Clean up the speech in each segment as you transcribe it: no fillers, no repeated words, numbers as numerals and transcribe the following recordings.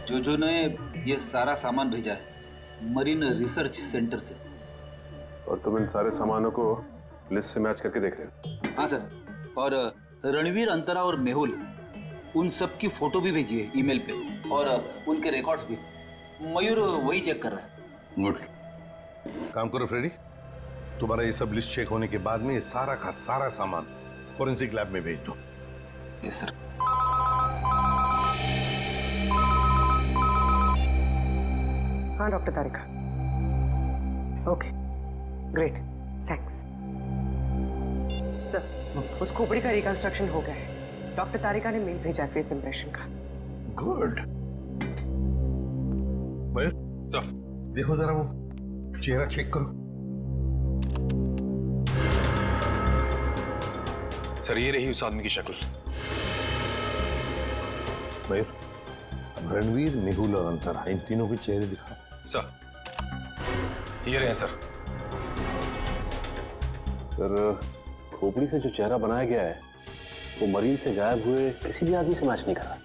जो ने ये सारा सामान भेजा है मरीन रिसर्च सेंटर से। और तुम इन सारे सामानों को लिस्ट से मैच करके देख रहे हो? हाँ सर, और रणवीर, अंतरा और मेहुल, उन सब की फोटो भी भेजी है ईमेल पे, और उनके रिकॉर्ड्स भी। मयूर वही चेक कर रहा है। गुड, काम करो फ्रेडी, तुम्हारा ये सब लिस्ट चेक होने के बाद में ये सारा का सारा सामान फोरेंसिक लैब में भेज दो। Yes sir. हाँ डॉक्टर तारिका, ओके ग्रेट, थैंक्स सर। उस खोपड़ी का रिकंस्ट्रक्शन हो गया है। डॉक्टर तारिका ने मेल भेजा है फेस इंप्रेशन का। गुड। मयूर सर, देखो जरा वो चेहरा चेक करो। सर ये रही उस आदमी की शक्ल। मयूर, अब रणवीर, मेहुल और अंतरा, इन तीनों के चेहरे दिखा। सर ये रहे सर। सर, खोपड़ी से जो चेहरा बनाया गया है वो मरीन से गायब हुए किसी भी आदमी से मैच नहीं कर रहा।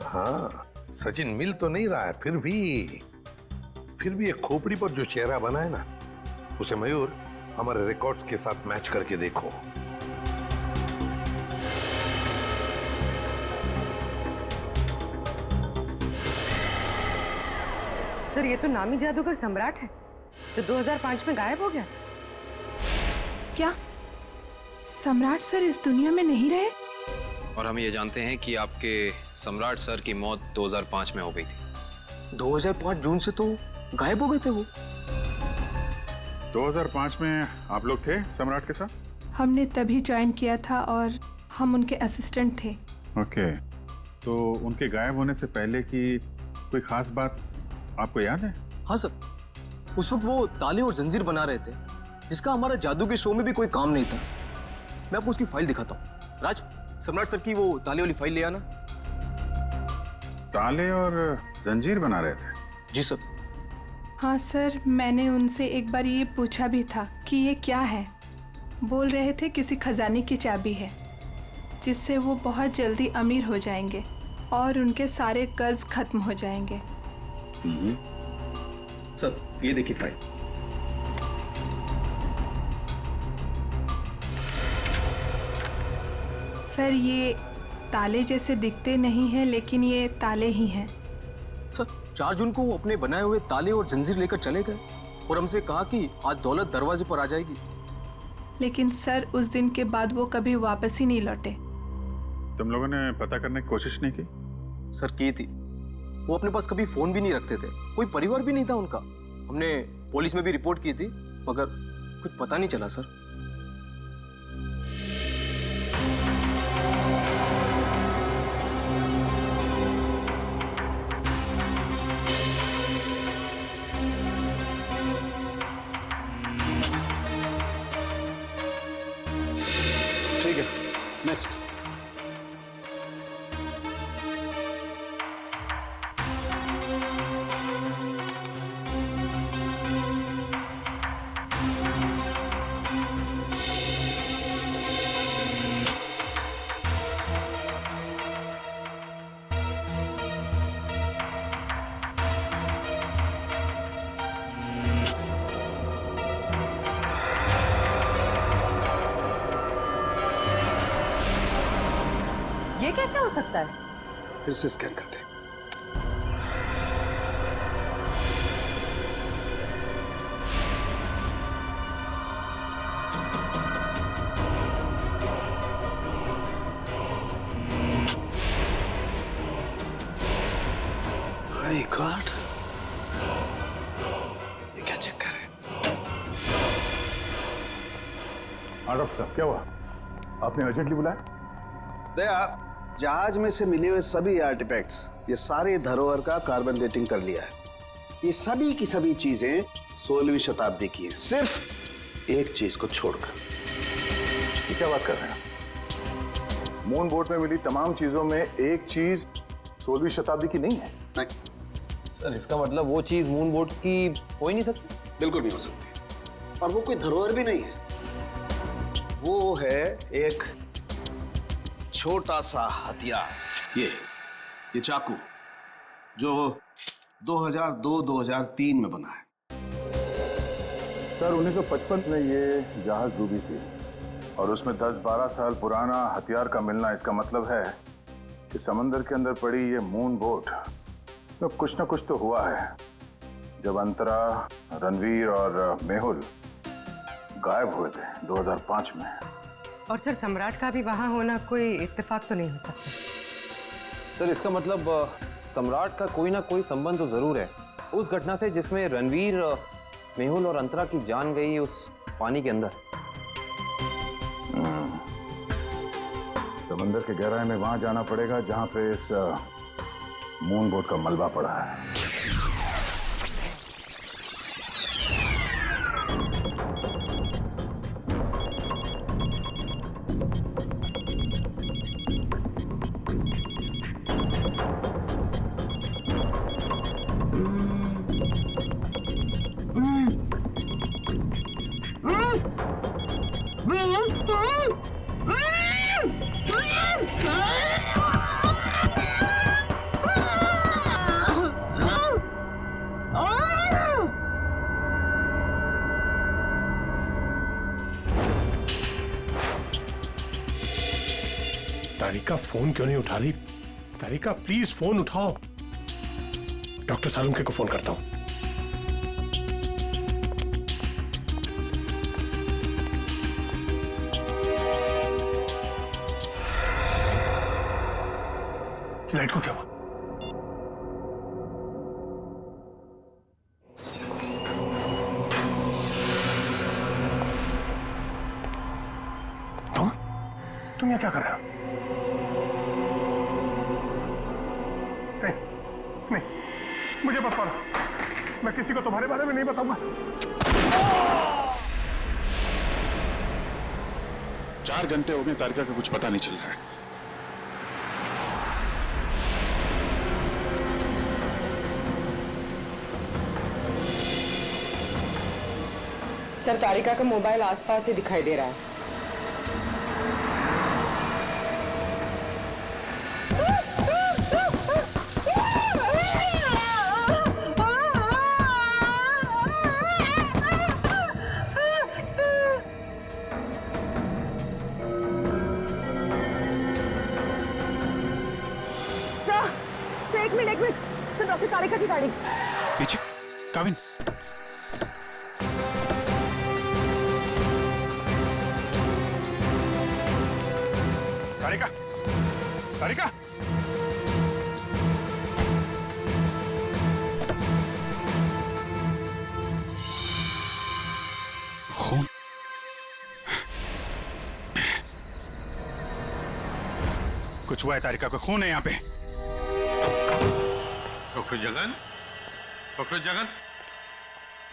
हाँ, सचिन मिल तो नहीं रहा है, फिर भी एक खोपड़ी पर जो चेहरा बना है ना, उसे मयूर हमारे रिकॉर्ड्स के साथ मैच करके देखो। सर ये तो नामी जादूगर सम्राट है जो 2005 में गायब हो गया। क्या सम्राट सर इस दुनिया में नहीं रहे? और हम ये जानते हैं कि आपके सम्राट सर की मौत 2005 में हो गई थी। 2005 जून से तो गायब हो गए थे वो। 2005 में आप लोग थे सम्राट के साथ? हमने तभी ज्वाइन किया था और हम उनके असिस्टेंट थे। ओके, तो उनके गायब होने से पहले की कोई खास बात आपको याद है? हाँ सर, उस वक्त वो ताले और जंजीर बना रहे थे जिसका हमारा जादू के शो में भी कोई काम नहीं था। मैं आपको उसकी फाइल दिखाता हूँ। राज, सम्राट सर की वो ताले वाली फाइल ले आना। ताले और जंजीर बना रहे थे? जी सर। हाँ सर, मैंने उनसे एक बार ये पूछा भी था कि ये क्या है। बोल रहे थे किसी खजाने की चाबी है जिससे वो बहुत जल्दी अमीर हो जाएंगे और उनके सारे कर्ज खत्म हो जाएंगे। सर ये देखिए फाइल। सर ये ताले जैसे दिखते नहीं हैं, लेकिन ये ताले ही हैं। सर 4 जून को वो अपने बनाए हुए ताले और जंजीर लेकर चले गए और हमसे कहा कि आज दौलत दरवाजे पर आ जाएगी। लेकिन सर उस दिन के बाद वो कभी वापस ही नहीं लौटे। तुम लोगों ने पता करने की कोशिश नहीं की? सर की थी। वो अपने पास कभी फोन भी नहीं रखते थे, कोई परिवार भी नहीं था उनका। हमने पुलिस में भी रिपोर्ट की थी मगर कुछ पता नहीं चला सर। ठीक है, नेक्स्ट। ये कैसे हो सकता है? फिर से स्कैन कर दे। माय गॉड, ये क्या चक्कर है? हाँ डॉक्टर साहब, क्या हुआ? आपने अर्जेंटली बुलाया? दया, जहाज में से मिले हुए सभी आर्टिफैक्ट्स, ये सारे धरोहर का कार्बन डेटिंग कर लिया है। ये सभी की सभी चीजें 16वीं शताब्दी की हैं, सिर्फ एक चीज को छोड़कर। ये क्या बात कर रहे हैं? मून बोट में मिली तमाम चीजों में एक चीज 16वीं शताब्दी की नहीं है? नहीं सर, इसका मतलब वो चीज मून बोट की हो ही नहीं सकती। बिल्कुल नहीं हो सकती। और वो कोई धरोहर भी नहीं है, वो है एक छोटा सा हथियार। ये चाकू, जो 2002-2003 में बना है। सर 1955 में ये जहाज डूबी थी और उसमें 10-12 साल पुराना हथियार का मिलना, इसका मतलब है कि समंदर के अंदर पड़ी ये मून बोट तो कुछ ना कुछ तो हुआ है। जब अंतरा, रणवीर और मेहुल गायब हुए थे 2005 में। और सर सम्राट का भी वहाँ होना कोई इत्तेफाक तो नहीं हो सकता। सर इसका मतलब सम्राट का कोई ना कोई संबंध तो जरूर है उस घटना से जिसमें रणवीर, मेहुल और अंतरा की जान गई उस पानी के अंदर। समंदर के गहराई में वहां जाना पड़ेगा जहां पे इस मून बोट का मलबा पड़ा है। तारिका फोन क्यों नहीं उठा रही? तारिका प्लीज फोन उठाओ। डॉक्टर सालुंके को फोन करता हूं। लाइट को क्या हुआ? तुम यहाँ क्या कर रहे हो? नहीं, मुझे मत मारो। मैं किसी को तुम्हारे बारे में नहीं बताऊंगा। 4 घंटे हो गए, तारिका का कुछ पता नहीं चल रहा है। सर तारिका का मोबाइल आसपास ही दिखाई दे रहा है। एक मिनट सर, डॉक्टर तारिका की गाड़ी पीछे। काविन, तारिका, तारिका, खून। कुछ हुआ है तारिका को, खून है यहाँ पे। डॉक्टर जगन, डॉक्टर जगन,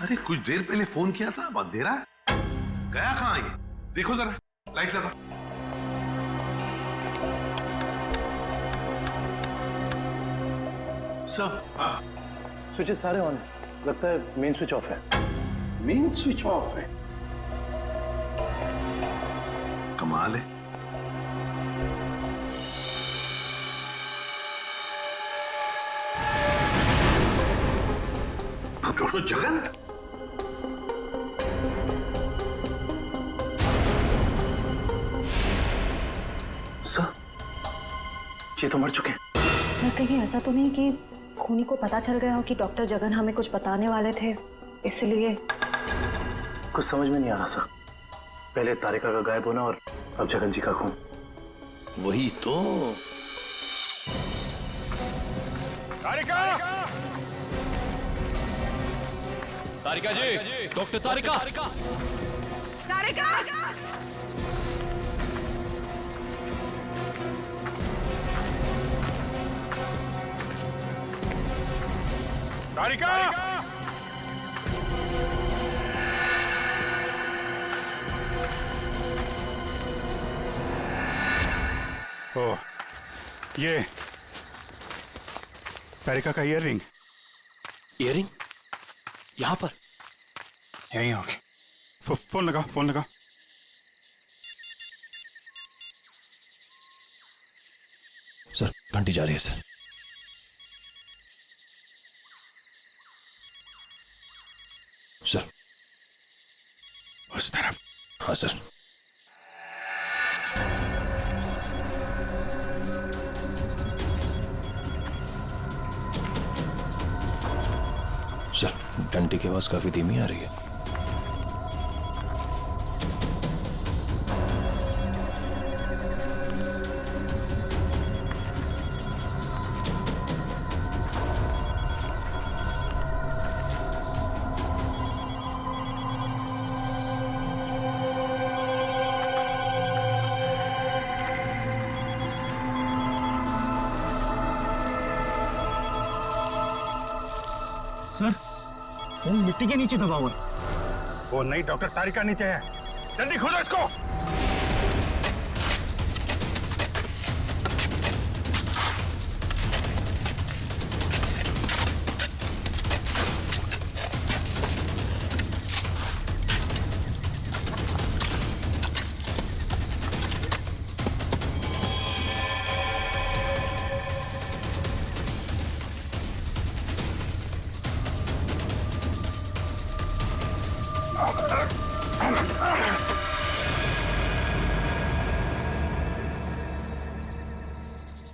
अरे कुछ देर पहले फोन किया था, अब अंधेरा है, गया कहाँ ये? देखो जरा, लाइट लगा। सर, स्विचेस सारे ऑन है। लगता है मेन स्विच ऑफ है। मेन स्विच ऑफ है? कमाल है। डॉक्टर जगन, सर, ये तो मर चुके हैं। सर कहीं ऐसा तो नहीं कि खूनी को पता चल गया हो कि डॉक्टर जगन हमें कुछ बताने वाले थे, इसलिए? कुछ समझ में नहीं आ रहा सर। पहले तारिका का गायब होना और अब जगन जी का खून। वही तो। तारिका, तारिका जी, डॉक्टर तारिका। तारिका! तारिका, ओ, ये तारिका का ईयररिंग। ईयररिंग यहाँ पर? यहीं होगी। फोन लगा, फोन लगा। सर घंटी जा रही है सर। सर। उस तरफ। हाँ सर। सर, घंटी की आवाज काफी धीमी आ रही है। सर, वो मिट्टी के नीचे दबा हुआ है। वो नहीं, डॉक्टर तारिका नीचे है। जल्दी खोलो इसको।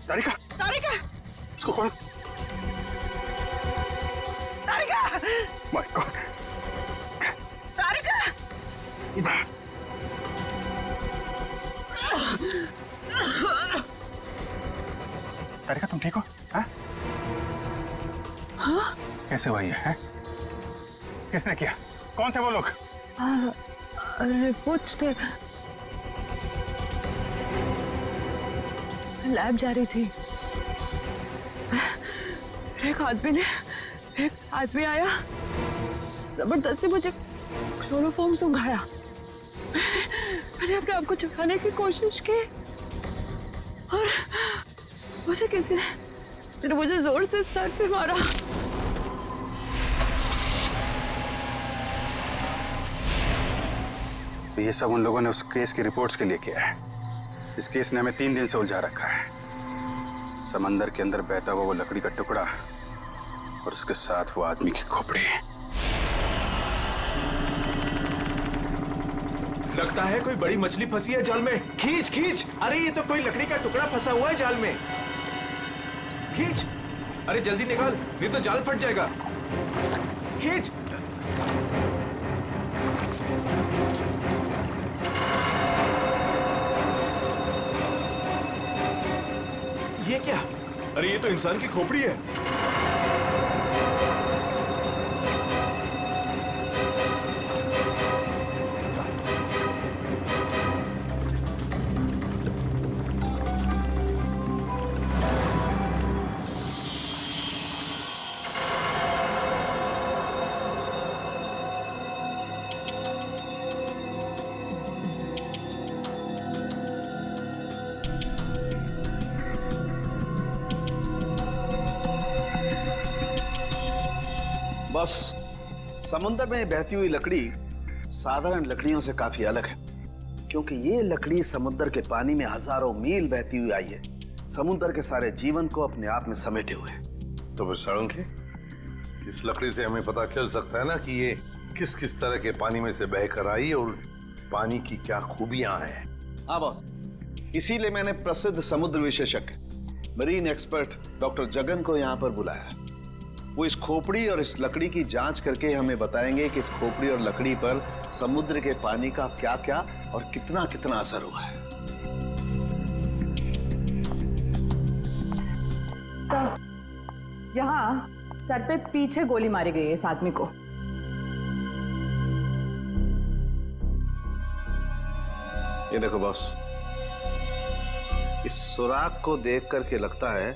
तारिका, तारिका, इसको खोलो। तारिका, माय गॉड। तारिका, तारिका, तुम ठीक हो? हाँ? हाँ? कैसे हुआ ये है? किसने किया? कौन थे वो लोग? रिपोर्ट्स थे, लैब जा रही थी। एक आदमी आया, जबरदस्ती मुझे क्लोरोफॉर्म सुंघाया। मैंने अपने आप को छुपाने की कोशिश की और मुझे किसी ने मुझे जोर से सर पे मारा। ये सब उन लोगों ने उस केस की रिपोर्ट्स के लिए किया है। इस केस ने हमें 3 दिन से उलझा रखा है। समंदर के अंदर बहता हुआ वो लकड़ी का टुकड़ा और उसके साथ वो आदमी की खोपड़ी। लगता है कोई बड़ी मछली फंसी है जाल में। खींच खींच, अरे ये तो कोई लकड़ी का टुकड़ा फंसा हुआ है जाल में। खींच, अरे जल्दी निकाल, नहीं तो जाल फट जाएगा। खींच। ये क्या? अरे ये तो इंसान की खोपड़ी है। बस समुद्र में बहती हुई लकड़ी साधारण लकड़ियों से काफी अलग है, क्योंकि ये लकड़ी समुद्र के पानी में हजारों मील बहती हुई आई है, समुद्र के सारे जीवन को अपने आप में समेटे हुए। तो फिर साळुंखे, इस लकड़ी से हमें पता चल सकता है ना कि ये किस किस तरह के पानी में से बहकर आई और पानी की क्या खूबियां हैं। हाँ बॉस, इसीलिए मैंने प्रसिद्ध समुद्र विशेषज्ञ मरीन एक्सपर्ट डॉक्टर जगन को यहाँ पर बुलाया। वो इस खोपड़ी और इस लकड़ी की जांच करके हमें बताएंगे कि इस खोपड़ी और लकड़ी पर समुद्र के पानी का क्या क्या और कितना कितना असर हुआ है। तो यहाँ सर पे पीछे गोली मारी गई है इस आदमी को। ये देखो बॉस, इस सुराग को देख करके लगता है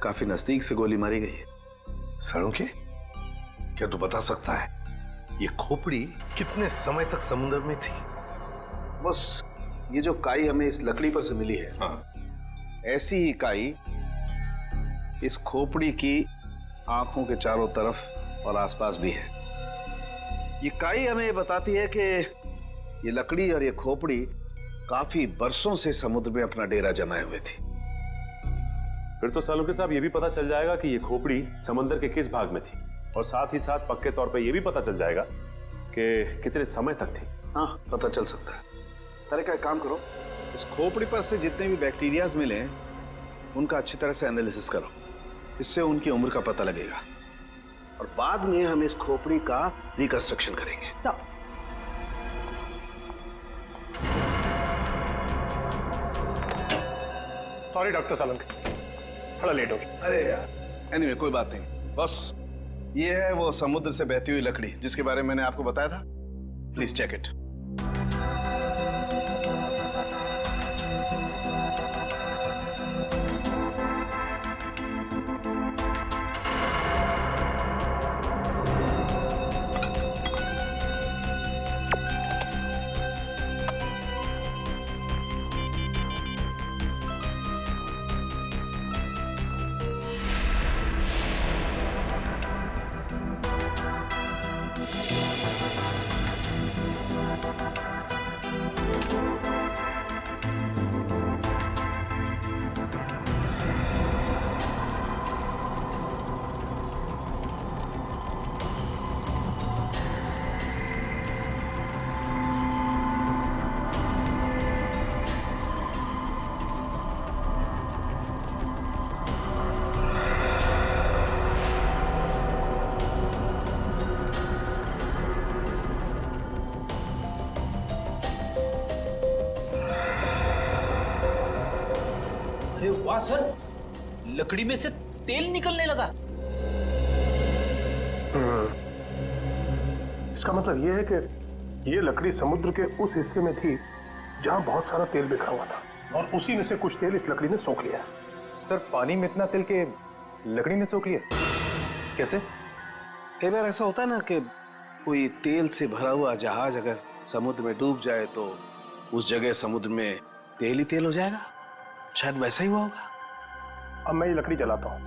काफी नजदीक से गोली मारी गई है। साळुंखे, क्या तू बता सकता है ये खोपड़ी कितने समय तक समुद्र में थी? बस ये जो काई हमें इस लकड़ी पर से मिली है, हाँ, ऐसी ही काई इस खोपड़ी की आंखों के चारों तरफ और आसपास भी है। ये काई हमें ये बताती है कि ये लकड़ी और ये खोपड़ी काफी बरसों से समुद्र में अपना डेरा जमाए हुए थी। फिर तो साळुंखे साहब ये भी पता चल जाएगा कि ये खोपड़ी समंदर के किस भाग में थी, और साथ ही साथ पक्के तौर पे ये भी पता चल जाएगा कि कितने समय तक थी? हाँ, पता चल सकता है। तारिका, एक काम करो, इस खोपड़ी पर से जितने भी बैक्टीरियाज मिले हैं उनका अच्छी तरह से एनालिसिस करो। इससे उनकी उम्र का पता लगेगा और बाद में हम इस खोपड़ी का रिकंस्ट्रक्शन करेंगे। सॉरी डॉक्टर सालुंके, थोड़ा लेट हो गया। अरे यार, एनीवे कोई बात नहीं। बस ये है वो समुद्र से बहती हुई लकड़ी जिसके बारे में मैंने आपको बताया था। Please check it. अरे वाह सर, लकड़ी में से तेल निकलने लगा। इसका मतलब ये है कि ये लकड़ी समुद्र के उस हिस्से में थी जहां बहुत सारा तेल बिखरा हुआ था और उसी में से कुछ तेल इस लकड़ी ने सोख लिया। सर, पानी में इतना तेल के लकड़ी ने सोख लिया? कैसे? कई बार ऐसा होता है ना कि कोई तेल से भरा हुआ जहाज अगर समुद्र में डूब जाए तो उस जगह समुद्र में तेल ही तेल हो जाएगा। शायद वैसा ही हुआ होगा। अब मैं ये लकड़ी जलाता हूँ।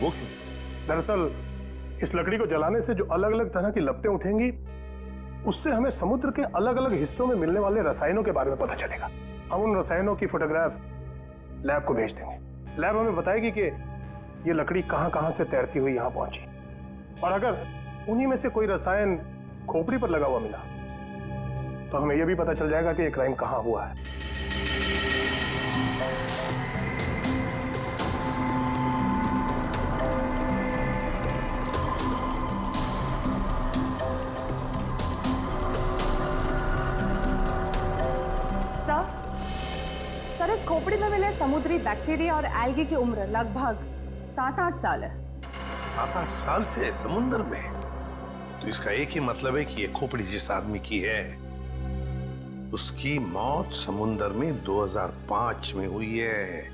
वो क्यों? दरअसल इस लकड़ी को जलाने से जो अलग अलग तरह की लपटें उठेंगी उससे हमें समुद्र के अलग अलग हिस्सों में मिलने वाले रसायनों के बारे में पता चलेगा। हम उन रसायनों की फोटोग्राफ लैब को भेज देंगे। लैब हमें बताएगी कि ये लकड़ी कहां कहां से तैरती हुई यहां पहुंची और अगर उन्हीं में से कोई रसायन खोपड़ी पर लगा हुआ मिला तो हमें यह भी पता चल जाएगा कि ये क्राइम कहां हुआ है। सर, इस खोपड़ी में मिले समुद्री बैक्टीरिया और एल्गी की उम्र लगभग 7-8 साल है। 7-8 साल से समुद्र में? तो इसका एक ही मतलब है कि ये खोपड़ी जिस आदमी की है उसकी मौत समुद्र में 2005 में हुई है।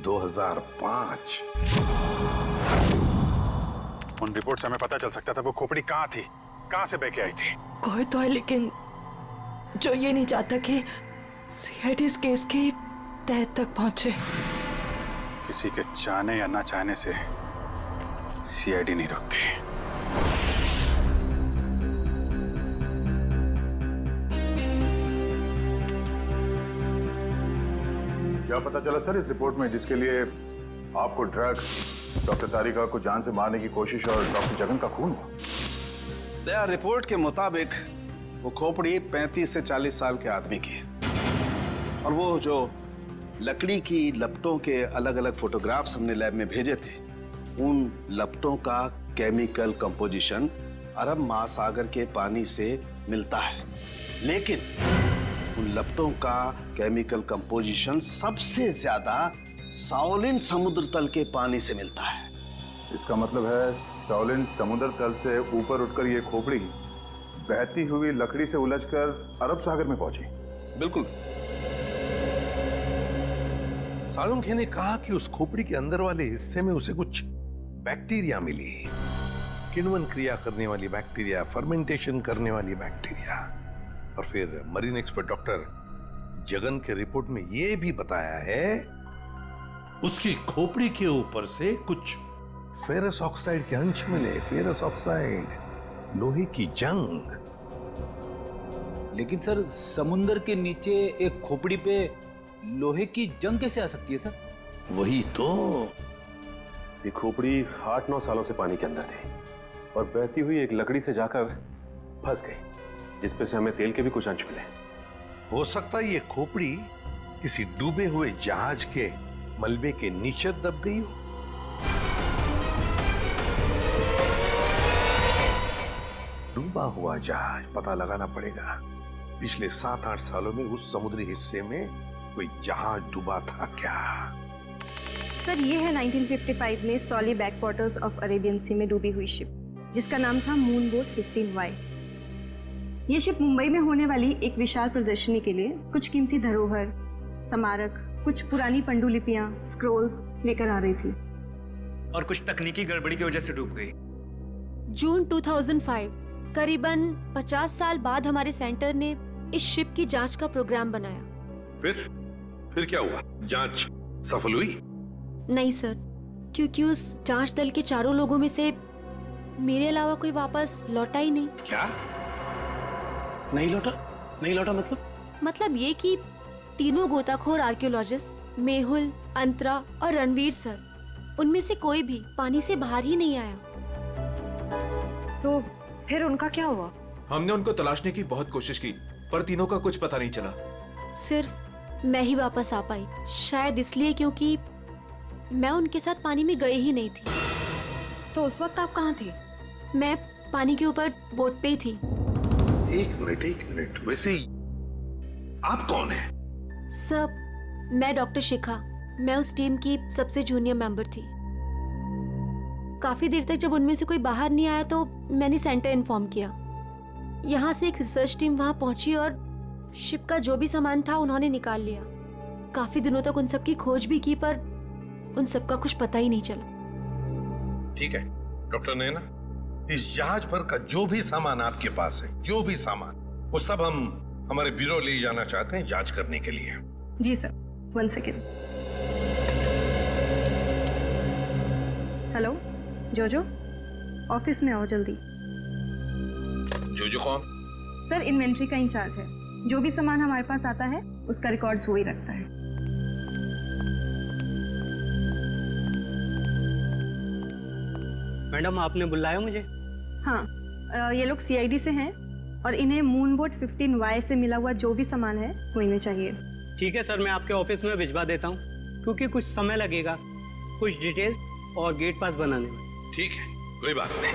2005। उन रिपोर्ट से हमें पता चल सकता था वो खोपड़ी कहाँ थी, कहाँ से बह के आई थी। कोई तो है लेकिन जो ये नहीं चाहता कि सीआईडी इस केस की तह तक पहुंचे। किसी के चाहने या ना चाहने से सीआईडी नहीं रुकती। क्या पता चला सर इस रिपोर्ट में जिसके लिए आपको ड्रग्स, डॉक्टर तारिका को जान से मारने की कोशिश और डॉक्टर जगन का खून हुआ? रिपोर्ट के मुताबिक वो खोपड़ी 35 से 40 साल के आदमी की है और वो जो लकड़ी की लपटों के अलग अलग फोटोग्राफ्स हमने लैब में भेजे थे उन लपटों का केमिकल कंपोजिशन अरब महासागर के पानी से मिलता है, लेकिन उन लपटों का केमिकल कंपोजिशन सबसे ज्यादा शाओलिन समुद्र तल के पानी से मिलता है। इसका मतलब है शाओलिन समुद्र तल से ऊपर उठकर ये खोपड़ी बहती हुई लकड़ी से उलझकर अरब सागर में पहुंची। बिल्कुल। सालुंखे ने कहा कि उस खोपड़ी के अंदर वाले हिस्से में उसे कुछ बैक्टीरिया मिली, किण्वन क्रिया करने वाली बैक्टीरिया, फर्मेंटेशन करने वाली बैक्टीरिया। और फिर मरीन एक्सपर्ट डॉक्टर जगन के रिपोर्ट में यह भी बताया है उसकी खोपड़ी के ऊपर से कुछ फेरस ऑक्साइड के अंश मिले। फेरस ऑक्साइड, लोहे की जंग। लेकिन सर, समुंदर के नीचे एक खोपड़ी पे लोहे की जंग कैसे आ सकती है सर? वही तो, ये खोपड़ी 8-9 सालों से पानी के अंदर थी और बहती हुई एक लकड़ी से जाकर फंस गई, जिसपे से हमें तेल के भी कुछ अंश मिले। हो सकता है ये खोपड़ी किसी डूबे हुए जहाज के मलबे के नीचे दब गई हो। डूबा हुआ जहाज, पता लगाना पड़ेगा पिछले 7-8 सालों में उस समुद्री हिस्से में कोई जहाज डूबा था क्या। सर ये है 1955 में सॉली बैकवाटर्स ऑफ अरेबियन सी में डूबी हुई शिप, जिसका नाम था मून बोट 15Y। ये शिप मुंबई में होने वाली एक विशाल प्रदर्शनी के लिए कुछ कीमती धरोहर, स्मारक, कुछ पुरानी पंडुलिपियां, स्क्रोल्स लेकर आ रही थी। और कुछ तकनीकी गड़बड़ी की वजह से डूब गई। जून 2005, करीबन 50 साल बाद हमारे सेंटर ने इस शिप की जांच का प्रोग्राम बनाया। फिर क्या हुआ? जांच सफल हुई? नहीं सर, क्योंकि उस जांच दल के चारों लोगों में से मेरे अलावा कोई वापस लौटा ही नहीं। क्या? नहीं लौटा मतलब ये कि तीनों गोताखोर आर्कियोलॉजिस्ट मेहुल, अंतरा और रणवीर सर, उनमें से कोई भी पानी से बाहर ही नहीं आया। तो फिर उनका क्या हुआ? हमने उनको तलाशने की बहुत कोशिश की, पर तीनों का कुछ पता नहीं चला। सिर्फ मैं ही वापस आ पाई, शायद इसलिए क्योंकि मैं उनके साथ पानी में गई ही नहीं थी। तो उस वक्त आप कहाँ थे? मैं पानी के ऊपर बोट पे ही थी। एक मिनट, वैसे आप कौन है? सब, मैं डॉक्टर शिखा, मैं उस टीम की सबसे जूनियर मेंबर थी। काफी देर तक जब उनमें से कोई बाहर नहीं आया तो मैंने सेंटर इन्फॉर्म किया। यहाँ से एक रिसर्च टीम वहां पहुंची और शिप का जो भी सामान था उन्होंने निकाल लिया। काफी दिनों तक उन सब की खोज भी की, पर उन सब का कुछ पता ही नहीं चला। ठीक है डॉक्टर नैना, इस जहाज पर का जो भी सामान आपके पास है, जो भी सामान, वो सब हम हमारे ब्यूरो ले जाना चाहते हैं जांच करने के लिए। जी सर, 1 सेकेंड। हेलो जोजो, ऑफिस में आओ जल्दी। जोजो कौन? सर इन्वेंट्री का इंचार्ज है, जो भी सामान हमारे पास आता है उसका रिकॉर्ड्स वो ही रखता है। मैडम आपने बुलाया मुझे? हाँ, ये लोग CID से हैं और इन्हें मून बोट 15Y से मिला हुआ जो भी सामान है वो इन्हें चाहिए। ठीक है सर, मैं आपके ऑफिस में भिजवा देता हूँ, क्योंकि कुछ समय लगेगा कुछ डिटेल और गेट पास बनाने में। ठीक है, कोई बात नहीं।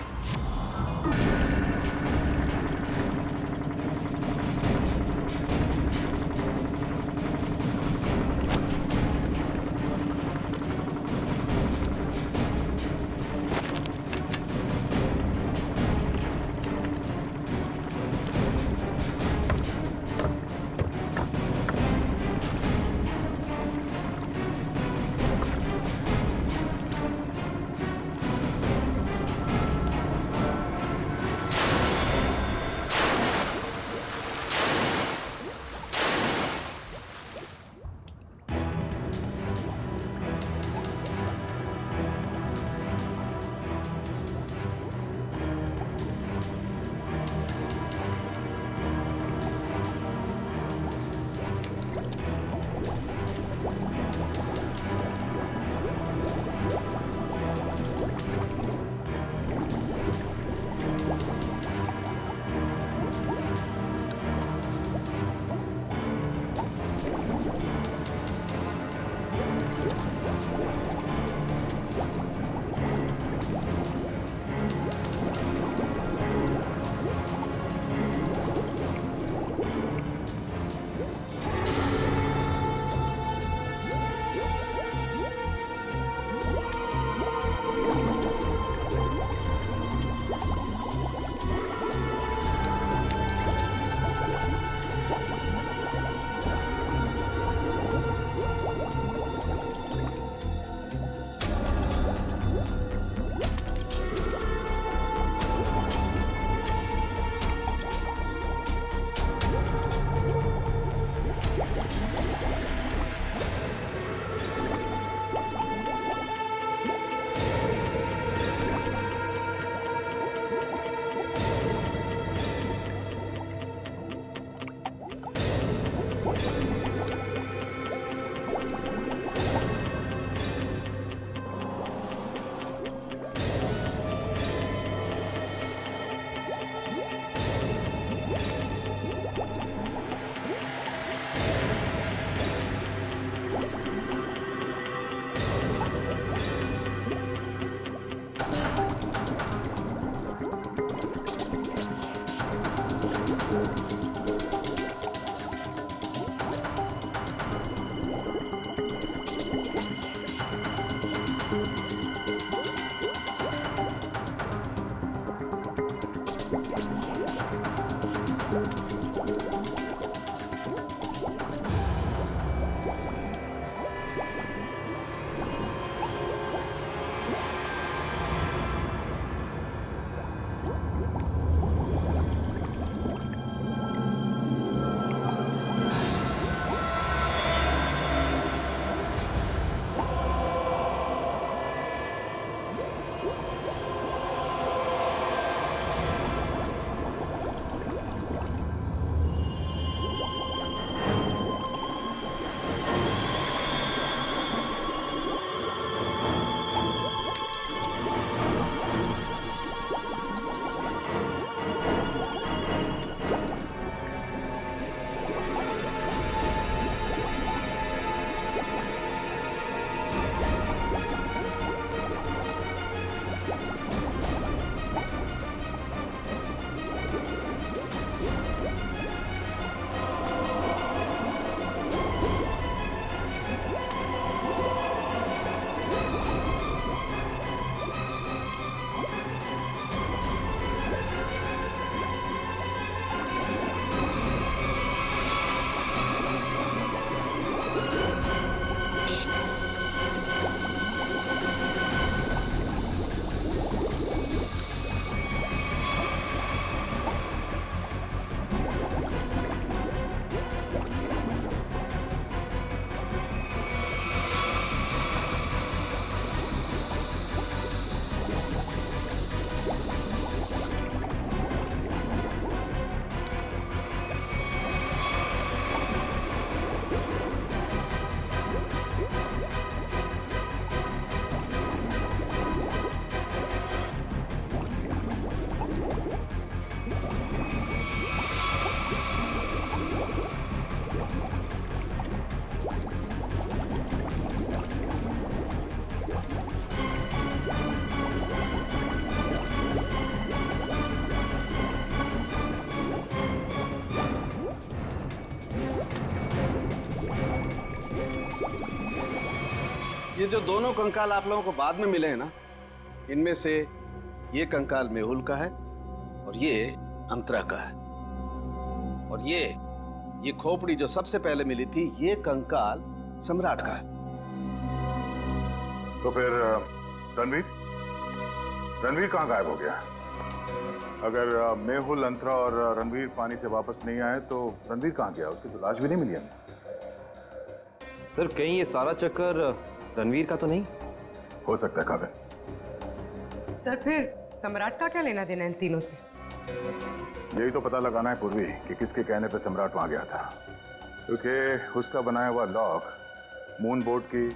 ये जो दोनों कंकाल आप लोगों को बाद में मिले हैं ना, इनमें से ये कंकाल मेहुल का है और ये अंतरा का है, और ये खोपड़ी जो सबसे पहले मिली थी, ये कंकाल सम्राट का है। तो फिर रणवीर कहाँ गायब हो गया? अगर मेहुल, अंतरा और रणवीर पानी से वापस नहीं आए तो रणवीर कहाँ गया? उसकी तो लाश भी नहीं मिली हमें। सर कहीं ये सारा चक्कर रणवीर का तो नहीं? हो सकता है काबिल। सर फिर सम्राट का क्या लेना देना इन तीनों से? यही तो पता लगाना है पूर्वी कि किसके कहने पे सम्राट वहां गया था, क्योंकि उसका बनाया हुआ लॉक मून बोर्ड की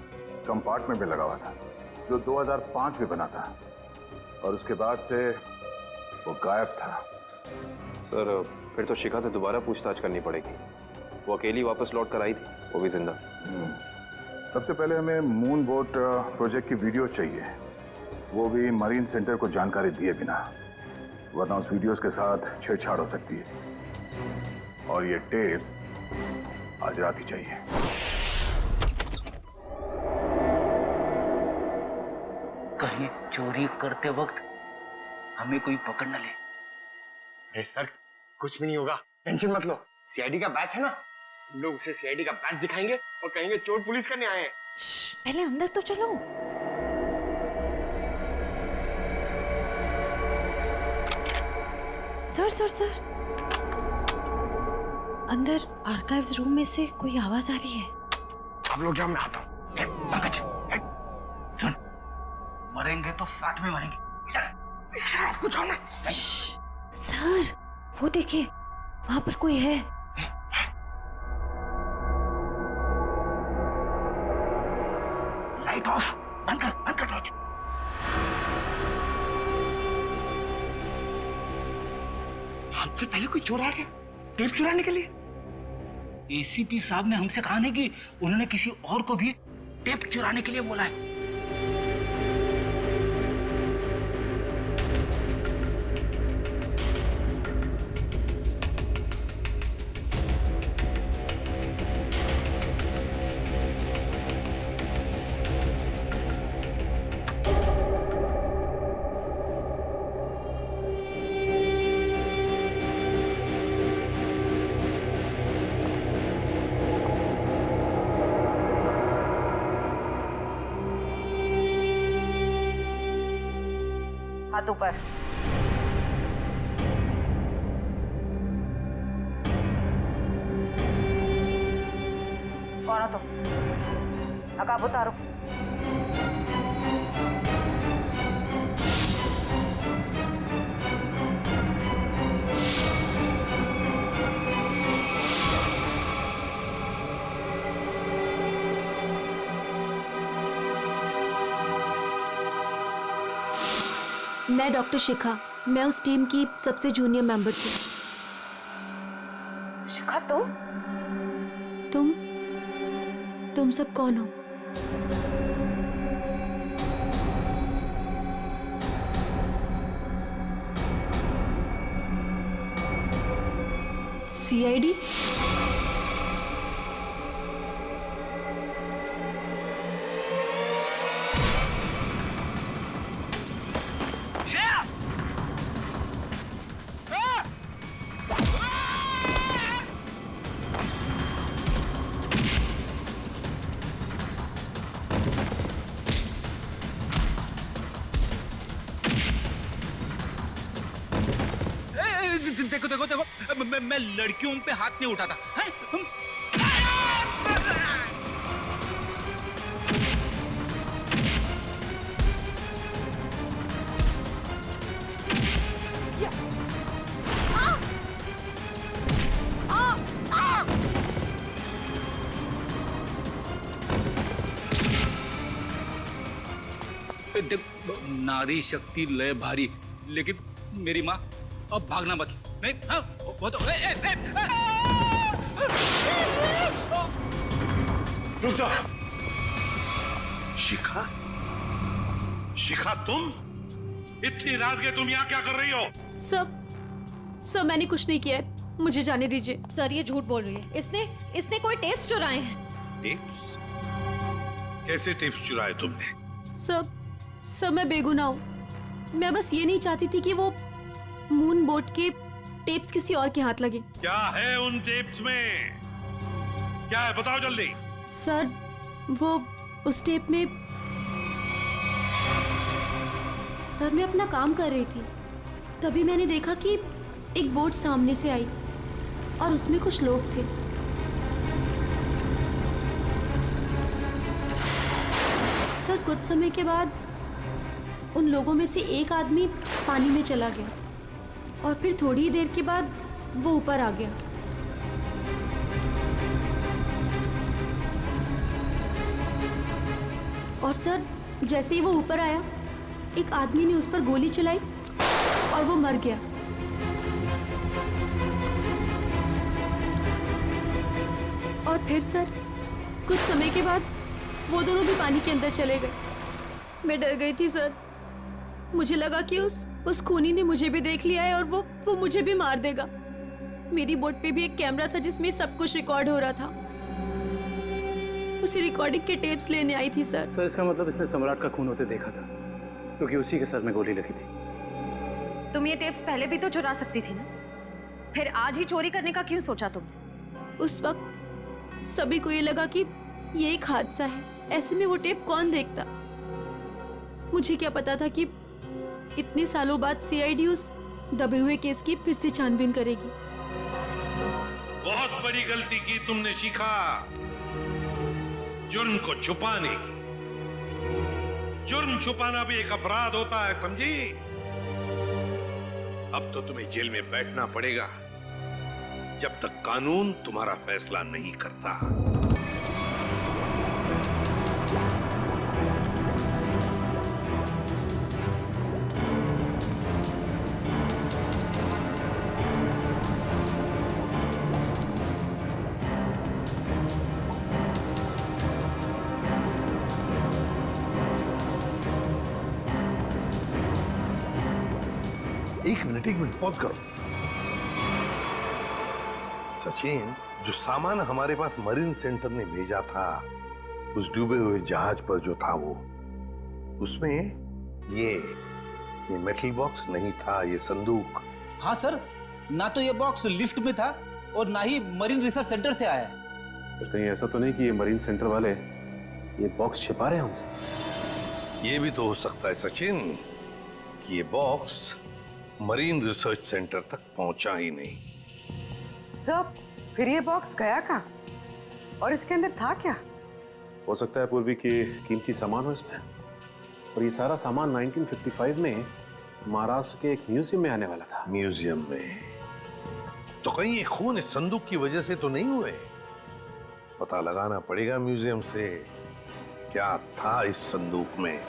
कंपार्टमेंट में लगा हुआ था, जो 2005 में बना था, और उसके बाद से वो गायब था। सर फिर तो शिखा से दोबारा पूछताछ करनी पड़ेगी। वो अकेली वापस लौट कर आई थी, वो भी जिंदा। सबसे पहले हमें मून बोट प्रोजेक्ट की वीडियो चाहिए, वो भी मरीन सेंटर को जानकारी दिए बिना, वरना उस वीडियोस के साथ छेड़छाड़ हो सकती है। और ये टेप आज रात ही चाहिए। कहीं चोरी करते वक्त हमें कोई पकड़ न ले। अरे सर कुछ भी नहीं होगा, टेंशन मत लो। सीआईडी का बैच है ना, हम लोग उसे सीआईडी का बैच दिखाएंगे और कहेंगे चोर पुलिस करने आए हैं। पहले अंदर तो चलो। सर अंदर आर्काइव्स रूम में से कोई आवाज आ रही है। आप लोग जाओ, मैं आता हूँ। पंकज सुन, मरेंगे तो साथ में मरेंगे। कुछ होना। सर वो देखिए, वहां पर कोई है। लाइट ऑफ, बंद कर टॉर्च। हमसे पहले कोई चोर आ गया टेप चुराने के लिए। एसीपी साहब ने हमसे कहा नहीं कि उन्होंने किसी और को भी टेप चुराने के लिए बोला है। हाथ ऊपर। कौन हो तुम? नकाब उतारो। मैं डॉक्टर शिखा, मैं उस टीम की सबसे जूनियर मेंबर थी। शिखा तुम सब कौन हो? सीआईडी? देखो मैं लड़कियों पे हाथ नहीं उठाता है? देख, नारी शक्ति लय भारी, लेकिन मेरी माँ अब भागना मत। नहीं, हाँ, वो तो रुक जा। शिखा तुम इतनी रात के तुम यहाँ क्या कर रही हो? सब मैंने कुछ नहीं किया है, मुझे जाने दीजिए। सर ये झूठ बोल रही है, इसने कोई टेप्स चुराए हैं। टेप्स? कैसे टिप्स चुराए तुमने? सब मैं बेगुनाह हूँ। मैं बस ये नहीं चाहती थी कि वो मून बोट के टेप्स किसी और के हाथ लगे। क्या है उन टेप्स में? क्या है बताओ जल्दी। सर वो उस टेप में, सर मैं अपना काम कर रही थी, तभी मैंने देखा कि एक बोट सामने से आई और उसमें कुछ लोग थे। सर कुछ समय के बाद उन लोगों में से एक आदमी पानी में चला गया और फिर थोड़ी ही देर के बाद वो ऊपर आ गया। और सर जैसे ही वो ऊपर आया, एक आदमी ने उस पर गोली चलाई और वो मर गया। और फिर सर कुछ समय के बाद वो दोनों भी पानी के अंदर चले गए। मैं डर गई थी सर, मुझे लगा कि उस खूनी ने मुझे भी देख लिया है और वो मुझे भी मार देगा। मेरी बोट पे भी एक कैमरा था जिसमें सब कुछ रिकॉर्ड हो रहा था। उसी रिकॉर्डिंग के टेप्स लेने आई थी सर। सर इसका मतलब इसने सम्राट का खून होते देखा था, क्योंकि उसी के सर में गोली लगी थी। तुम ये टेप्स पहले भी तो चुरा सकती थी ना, फिर आज ही चोरी करने का क्यों सोचा तुमने? उस वक्त सभी को ये लगा कि ये एक हादसा है, ऐसे में वो टेप कौन देखता। मुझे क्या पता था कि इतने सालों बाद सीआईडी उस दबे हुए केस की फिर से छानबीन करेगी। बहुत बड़ी गलती की तुमने शिखा, जुर्म को छुपाने की। जुर्म छुपाना भी एक अपराध होता है, समझी? अब तो तुम्हें जेल में बैठना पड़ेगा जब तक कानून तुम्हारा फैसला नहीं करता। एक मिनट पॉज करो। सचिन, जो सामान हमारे पास मरीन सेंटर ने भेजा था, उस डूबे हुए जहाज पर जो था वो, उसमें ये मेटल बॉक्स नहीं था, ये संदूक। हाँ सर, ना तो ये बॉक्स लिफ्ट में था और ना ही मरीन रिसर्च सेंटर से आया है। तो कहीं ऐसा तो नहीं कि ये मरीन सेंटर वाले ये बॉक्स छिपा रहे हैं हमसे? ये भी तो हो सकता है सचिन कि ये बॉक्स मरीन रिसर्च सेंटर तक पहुंचा ही नहीं। सब फिर ये बॉक्स गया कहाँ और इसके अंदर था क्या? हो सकता है पूर्वी कि कीमती सामान हो इसमें, और ये सारा सामान 1955 में महाराष्ट्र के एक म्यूजियम में आने वाला था। म्यूजियम में? तो कहीं ये खून इस संदूक की वजह से तो नहीं हुए? पता लगाना पड़ेगा म्यूजियम से क्या था इस संदूक में।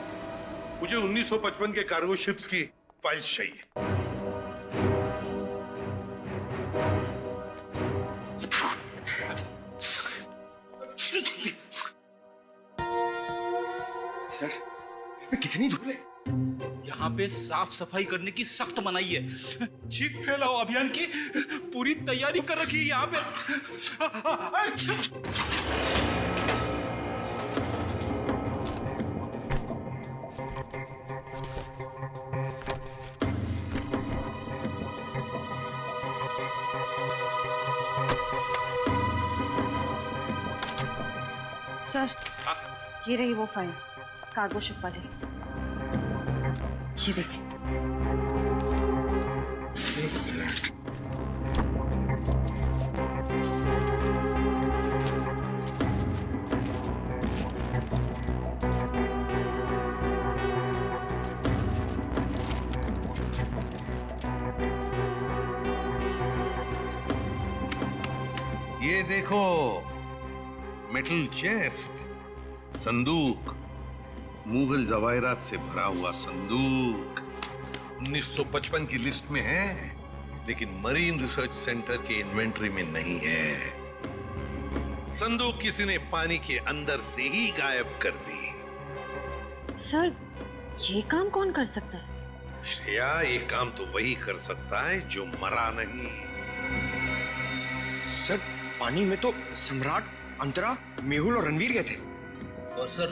मुझे 1955 के कार्गो शिप्स की फाइल्स चाहिए। सर, कितनी धूल है? यहाँ पे साफ सफाई करने की सख्त मनाही है। चीख फैलाओ अभियान की पूरी तैयारी कर रखी है यहाँ पे। सर, ये रही वो फाइल, कार्गो शिप वाली। ये देखिए। ये देखो, मेटल चेस्ट, संदूक, मुगल जवाहरात से भरा हुआ संदूक 1955 की लिस्ट में है, लेकिन मरीन रिसर्च सेंटर के इन्वेंटरी में नहीं है। संदूक किसी ने पानी के अंदर से ही गायब कर दी। सर, ये काम कौन कर सकता है? श्रेया, ये काम तो वही कर सकता है जो मरा नहीं। सर, पानी में तो सम्राट, अंतरा, मेहुल और रणवीर गए थे। और सर,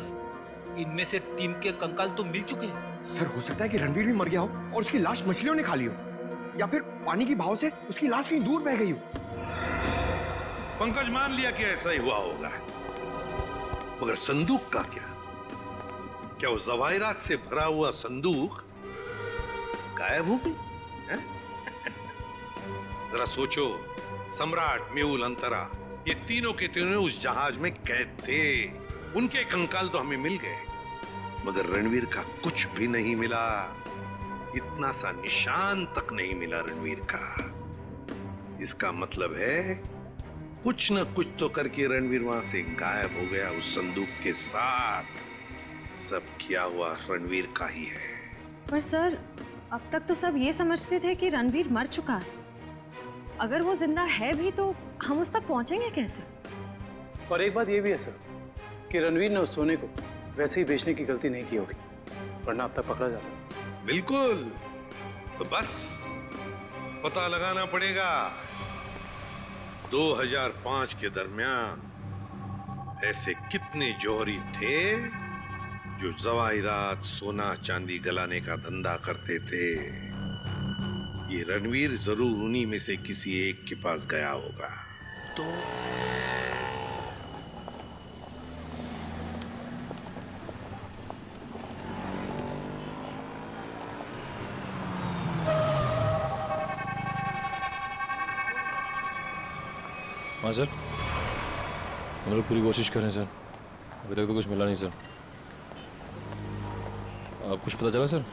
इनमें से 3 के कंकाल तो मिल चुके हैं। सर हो सकता है कि रणवीर भी मर गया हो और उसकी लाश मछलियों ने खा ली हो, या फिर पानी की बहाव से उसकी लाश कहीं दूर बह गई हो। पंकज मान लिया कि ऐसा ही हुआ होगा, मगर संदूक का क्या? क्या वो जवाहिरात से भरा हुआ संदूक गायब हो गई? जरा सोचो, सम्राट, मेहुल, अंतरा, ये तीनों के तीनों उस जहाज में कैद थे। उनके कंकाल तो हमें मिल गए, मगर रणवीर का कुछ भी नहीं मिला। इतना सा निशान तक नहीं मिला रणवीर का। इसका मतलब है कुछ न कुछ तो करके रणवीर वहां से गायब हो गया उस संदूक के साथ। सब किया हुआ रणवीर का ही है। पर सर, अब तक तो सब ये समझते थे कि रणवीर मर चुका है। अगर वो जिंदा है भी तो हम उस तक पहुंचेंगे कैसे? और एक बात ये भी है सर कि रणवीर ने उस सोने को वैसे ही बेचने की गलती नहीं की होगी, वरना अब तक पकड़ा जाता। बिल्कुल, तो बस पता लगाना पड़ेगा 2005 के दरमियान ऐसे कितने जौहरी थे जो जवाहिरात, सोना चांदी गलाने का धंधा करते थे। ये रणवीर जरूर उन्हीं में से किसी एक के पास गया होगा। तो हाँ सर, हम लोग पूरी कोशिश कर रहे हैं सर, अभी तक तो कुछ मिला नहीं सर। आप कुछ पता चला सर?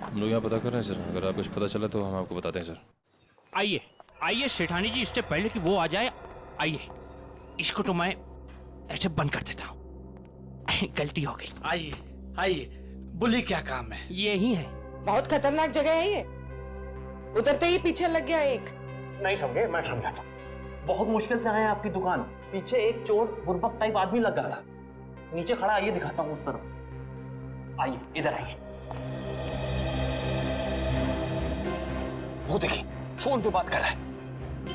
हम लोग यहाँ पता कर रहे हैं सर, अगर आप कुछ पता चला तो हम आपको बताते हैं सर। आइए आइए सेठानी जी, इससे पहले कि वो आ जाए, आइए इसको तो मैं ऐसे बंद कर देता हूँ। गलती हो गई। आइए आइए, बोलिए क्या काम है? यही है। बहुत खतरनाक जगह है ये, उतरते ही पीछे लग गया एक। नहीं समझे, मैं समझाता हूँ। बहुत मुश्किल से आए हैं आपकी दुकान, पीछे एक चोर बुर्बक टाइप आदमी लग गया था, नीचे खड़ा। आइए दिखाता हूँ उस तरफ, आइए इधर आइए। वो देखिए फोन पे बात कर रहा है,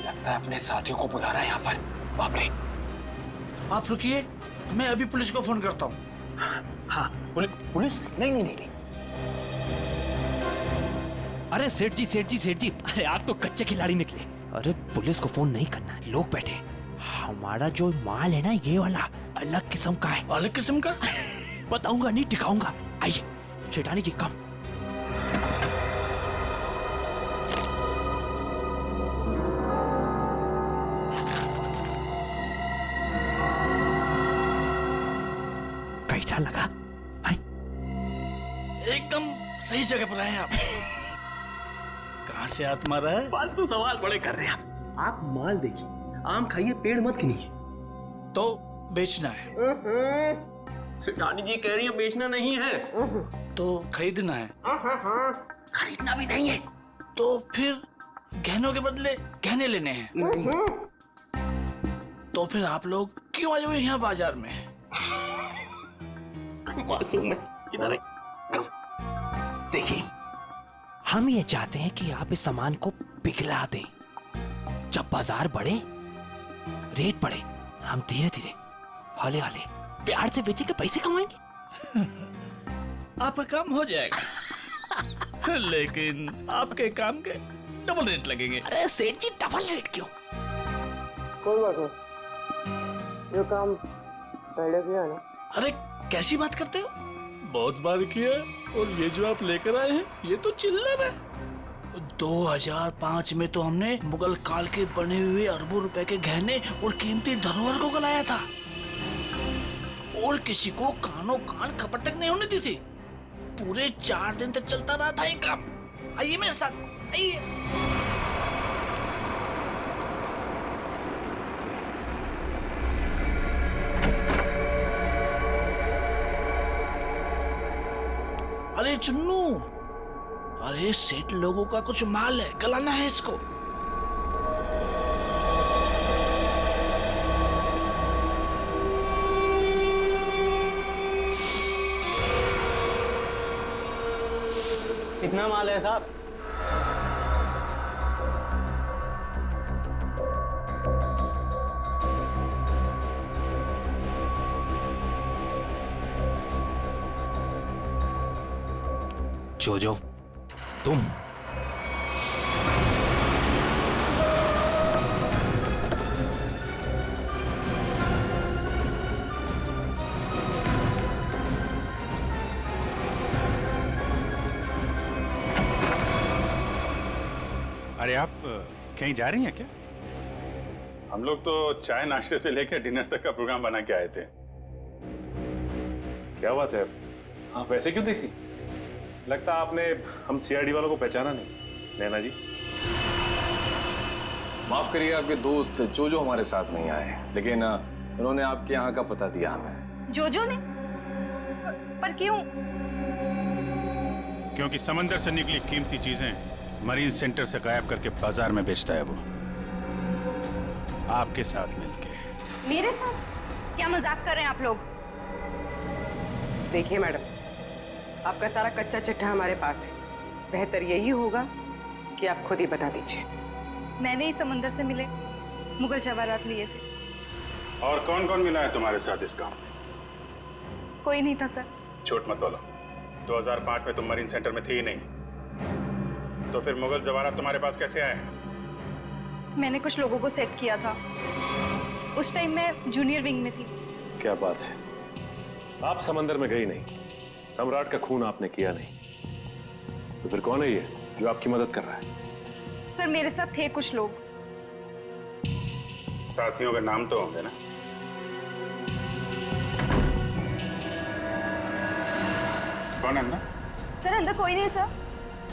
लगता है अपने साथियों को बुला रहा है यहाँ पर। बाप रे। आप रुकिए, मैं अभी पुलिस को फोन करता हूँ। हाँ पुलिस? नहीं। अरे सेठ जी सेठ जी सेठ जी, अरे आप तो कच्चे खिलाड़ी निकले। अरे पुलिस को फोन नहीं करना, लोग बैठे। हमारा जो माल है ना, ये वाला अलग किस्म का है। अलग किस्म का? बताऊंगा नहीं, टिकाऊंगा। आइए सेठानी जी, कम। कैसा लगा? एकदम सही जगह पर आए आप। कहाँ से हाथ मारा है? फालतू सवाल बड़े कर रहे हैं आप। माल देखिए, आम खाइए, पेड़ मत गिनिए। तो बेचना है? सेठानी जी कह रही है बेचना नहीं है, तो खरीदना है? खरीदना भी नहीं है। तो फिर गहनों के बदले गहने लेने हैं? तो फिर आप लोग क्यों आए हुए यहाँ बाजार में? मासूम है, इधर देखिए, हम ये चाहते हैं कि आप इस सामान को पिघला दें। जब बाजार बढ़े, रेट बढ़े, हम धीरे धीरे हौले हौले प्यार से बेचेंगे, पैसे कमाएंगे। आपका काम हो जाएगा। लेकिन आपके काम के डबल रेट लगेंगे। अरे सेठ जी, डबल रेट क्यों? कोई बात नहीं, ये काम पहले किया ना। अरे कैसी बात करते हो? बहुत बार किया, और ये जो आप लेकर आए हैं ये तो चिल्लर है। 2005 में तो हमने मुगल काल के बने हुए अरबों रुपए के गहने और कीमती धरोहर को गलाया था, और किसी को कानों कान खबर तक नहीं होने दी थी। पूरे 4 दिन तक चलता रहा था ये काम। आइए मेरे साथ, आइए। अरे चुन्नू, अरे सेठ लोगों का कुछ माल है, गलाना है इसको। कितना माल है साहब? जोजो, तुम अरे आप कहीं जा रही हैं क्या? हम लोग तो चाय नाश्ते से लेकर डिनर तक का प्रोग्राम बना के आए थे। क्या बात है, आप वैसे क्यों देख रही? लगता आपने हम सीआईडी वालों को पहचाना नहीं। नैना जी, माफ करिए, आपके दोस्त जोजो हमारे साथ नहीं आए, लेकिन उन्होंने आपके यहाँ का पता दिया हमें। जोजो ने? पर क्यों? क्योंकि समंदर से निकली कीमती चीजें मरीन सेंटर से गायब करके बाजार में बेचता है वो, आपके साथ मिलके। मेरे साथ? क्या मजाक कर रहे हैं आप लोग? देखिए मैडम, आपका सारा कच्चा चिट्ठा हमारे पास है। बेहतर यही होगा कि आप खुद ही बता दीजिए। मैंने ही समंदर से मिले मुगल जवाहरात लिए थे। और कौन कौन मिला है तुम्हारे साथ इस काम में? कोई नहीं था सर। झूठ मत बोलो। 2005 में तुम मरीन सेंटर में थी ही नहीं, तो फिर मुगल जवाहरात तुम्हारे पास कैसे आए? मैंने कुछ लोगों को सेट किया था। उस टाइम मैं जूनियर विंग में थी। क्या बात है, आप समंदर में गई नहीं, सम्राट का खून आपने किया नहीं, तो फिर कौन है ये जो आपकी मदद कर रहा है? सर मेरे साथ थे कुछ लोग। साथियों के नाम तो होंगे ना? कौन है अंदर? सर अंदर कोई नहीं सर।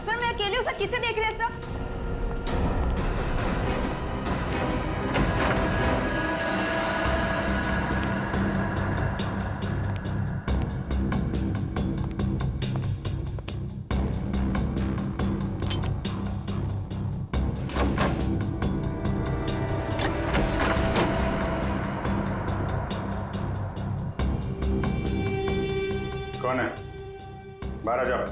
सर मैं अकेले हूँ सर, किसे देख रहे हैं सर? कौन है? बाहर आ जाओ।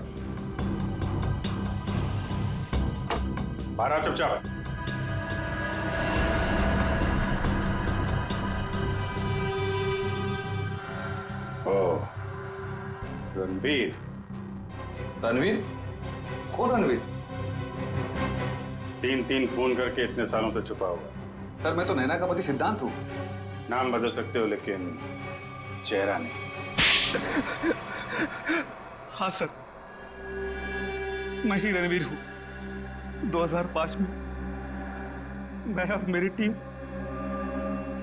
बाहर आ चुपचाप। ओ, रणवीर। रणवीर? कौन रणवीर? 3 खून करके इतने सालों से छुपा हुआ। सर मैं तो नैना का पति सिद्धांत हूँ। नाम बदल सकते हो लेकिन चेहरा नहीं। हाँ सर, मैं ही रणवीर हूँ। 2005 में मैं और मेरी टीम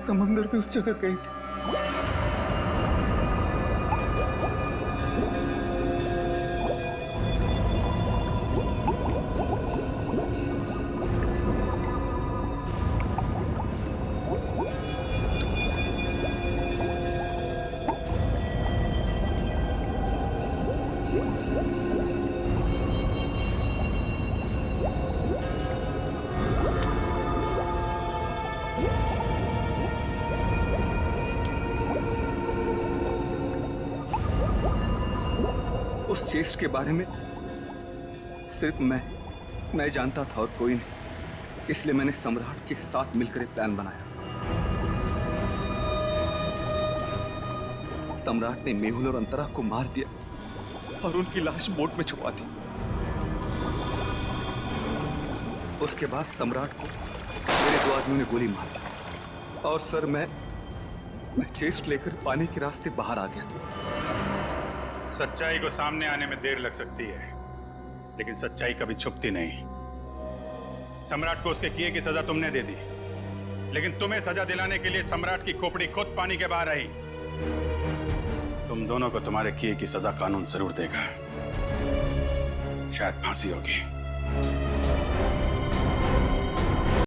समंदर पे उस जगह गई थी। उस चेस्ट के बारे में सिर्फ मैं जानता था और कोई नहीं। इसलिए मैंने सम्राट के साथ मिलकर एक प्लान बनाया। सम्राट ने मेहुल और अंतरा को मार दिया और उनकी लाश बोट में छुपा दी। उसके बाद सम्राट को मेरे 2 आदमियों ने गोली मार दी और सर मैं चेस्ट लेकर पानी के रास्ते बाहर आ गया। सच्चाई को सामने आने में देर लग सकती है, लेकिन सच्चाई कभी छुपती नहीं। सम्राट को उसके किए की सजा तुमने दे दी, लेकिन तुम्हें सजा दिलाने के लिए सम्राट की खोपड़ी खुद पानी के बाहर आई। तुम दोनों को तुम्हारे किए की सजा कानून जरूर देगा, शायद फांसी होगी।